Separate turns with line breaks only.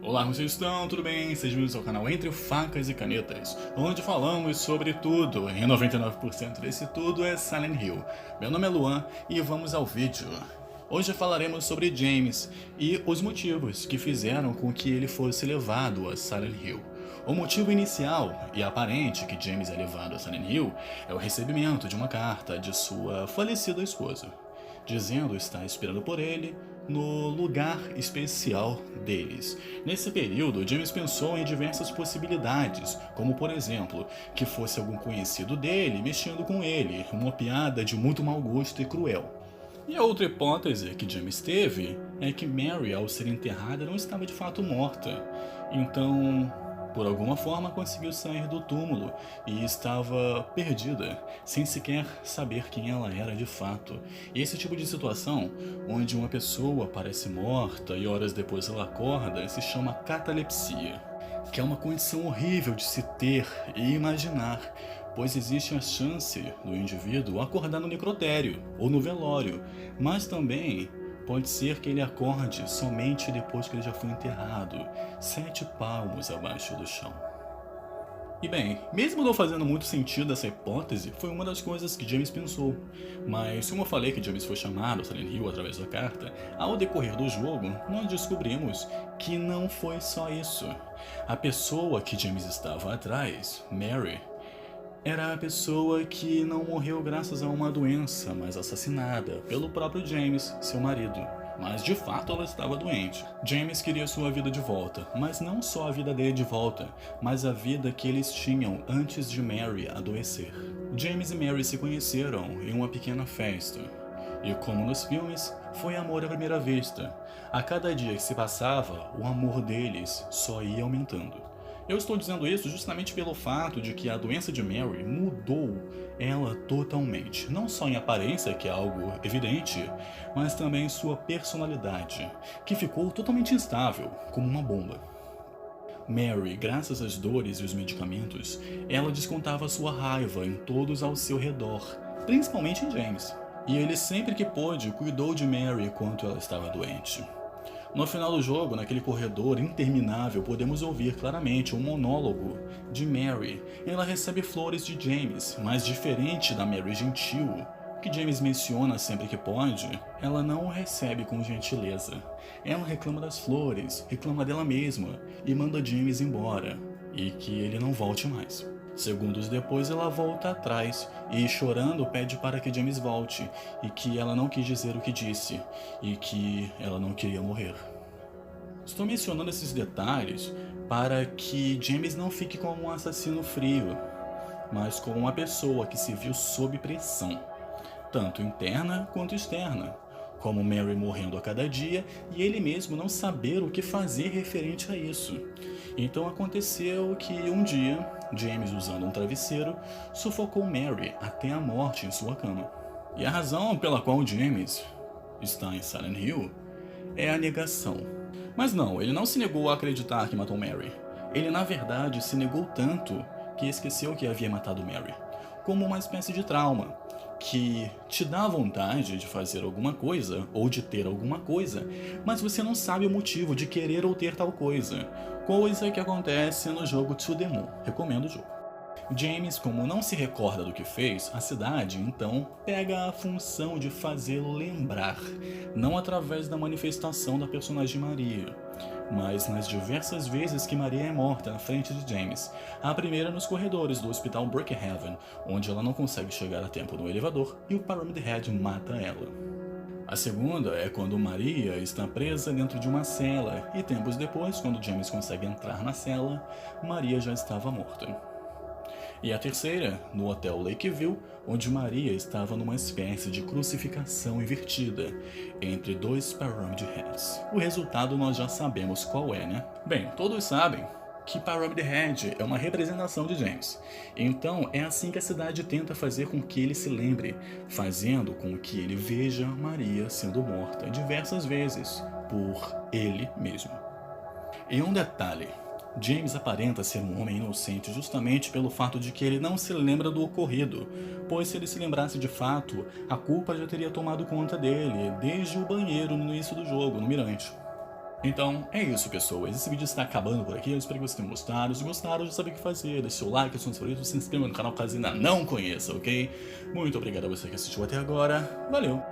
Olá, como vocês estão? Tudo bem? Sejam bem-vindos ao canal Entre Facas e Canetas, onde falamos sobre tudo, e 99% desse tudo é Silent Hill. Meu nome é Luan e vamos ao vídeo. Hoje falaremos sobre James e os motivos que fizeram com que ele fosse levado a Silent Hill. O motivo inicial e aparente que James é levado a Silent Hill é o recebimento de uma carta de sua falecida esposa, dizendo estar esperando por ele no lugar especial deles. Nesse período, James pensou em diversas possibilidades, como por exemplo, que fosse algum conhecido dele mexendo com ele, uma piada de muito mau gosto e cruel. E a outra hipótese que James teve é que Mary, ao ser enterrada, não estava de fato morta. Então, por alguma forma, conseguiu sair do túmulo e estava perdida, sem sequer saber quem ela era de fato. E esse tipo de situação, onde uma pessoa parece morta e horas depois ela acorda, se chama catalepsia, que é uma condição horrível de se ter e imaginar, pois existe a chance do indivíduo acordar no necrotério ou no velório, mas também pode ser que ele acorde somente depois que ele já foi enterrado, 7 palmos abaixo do chão. E bem, mesmo não fazendo muito sentido essa hipótese, foi uma das coisas que James pensou. Mas como eu falei que James foi chamado a Silent Hill através da carta, ao decorrer do jogo, nós descobrimos que não foi só isso. A pessoa que James estava atrás, Mary, era a pessoa que não morreu graças a uma doença, mas assassinada pelo próprio James, seu marido. Mas de fato ela estava doente. James queria sua vida de volta, mas não só a vida dele de volta, mas a vida que eles tinham antes de Mary adoecer. James e Mary se conheceram em uma pequena festa. E como nos filmes, foi amor à primeira vista. A cada dia que se passava, o amor deles só ia aumentando. Eu estou dizendo isso justamente pelo fato de que a doença de Mary mudou ela totalmente, não só em aparência, que é algo evidente, mas também em sua personalidade, que ficou totalmente instável, como uma bomba. Mary, graças às dores e os medicamentos, ela descontava sua raiva em todos ao seu redor, principalmente em James. E ele sempre que pôde cuidou de Mary enquanto ela estava doente. No final do jogo, naquele corredor interminável, podemos ouvir claramente um monólogo de Mary. Ela recebe flores de James, mas diferente da Mary gentil, que James menciona sempre que pode, ela não o recebe com gentileza. Ela reclama das flores, reclama dela mesma e manda James embora, e que ele não volte mais. Segundos depois ela volta atrás e, chorando, pede para que James volte e que ela não quis dizer o que disse e que ela não queria morrer. Estou mencionando esses detalhes para que James não fique como um assassino frio, mas como uma pessoa que se viu sob pressão, tanto interna quanto externa, como Mary morrendo a cada dia e ele mesmo não saber o que fazer referente a isso. Então aconteceu que um dia, James, usando um travesseiro, sufocou Mary até a morte em sua cama. E a razão pela qual James está em Silent Hill é a negação. Mas não, ele não se negou a acreditar que matou Mary. Ele na verdade se negou tanto que esqueceu que havia matado Mary, como uma espécie de trauma, que te dá vontade de fazer alguma coisa ou de ter alguma coisa, mas você não sabe o motivo de querer ou ter tal coisa. Coisa que acontece no jogo To The Moon. Recomendo o jogo. James, como não se recorda do que fez, a cidade então pega a função de fazê-lo lembrar, não através da manifestação da personagem Maria, mas nas diversas vezes que Maria é morta na frente de James. A primeira nos corredores do hospital Brookhaven, onde ela não consegue chegar a tempo no elevador e o Pyramid Head mata ela. A segunda é quando Maria está presa dentro de uma cela e tempos depois, quando James consegue entrar na cela, Maria já estava morta. E a terceira, no Hotel Lakeview, onde Maria estava numa espécie de crucificação invertida entre 2 Pyramid Heads. O resultado nós já sabemos qual é, né? Bem, todos sabem que Pyramid Head é uma representação de James. Então é assim que a cidade tenta fazer com que ele se lembre, fazendo com que ele veja Maria sendo morta diversas vezes por ele mesmo. E um detalhe, James aparenta ser um homem inocente justamente pelo fato de que ele não se lembra do ocorrido, pois se ele se lembrasse de fato, a culpa já teria tomado conta dele desde o banheiro no início do jogo, no mirante. Então é isso, pessoas. Esse vídeo está acabando por aqui. Eu espero que vocês tenham gostado. Se gostaram, já sabe o que fazer. Deixe seu like, seu favorito, se inscreva no canal caso ainda não conheça, ok? Muito obrigado a você que assistiu até agora. Valeu!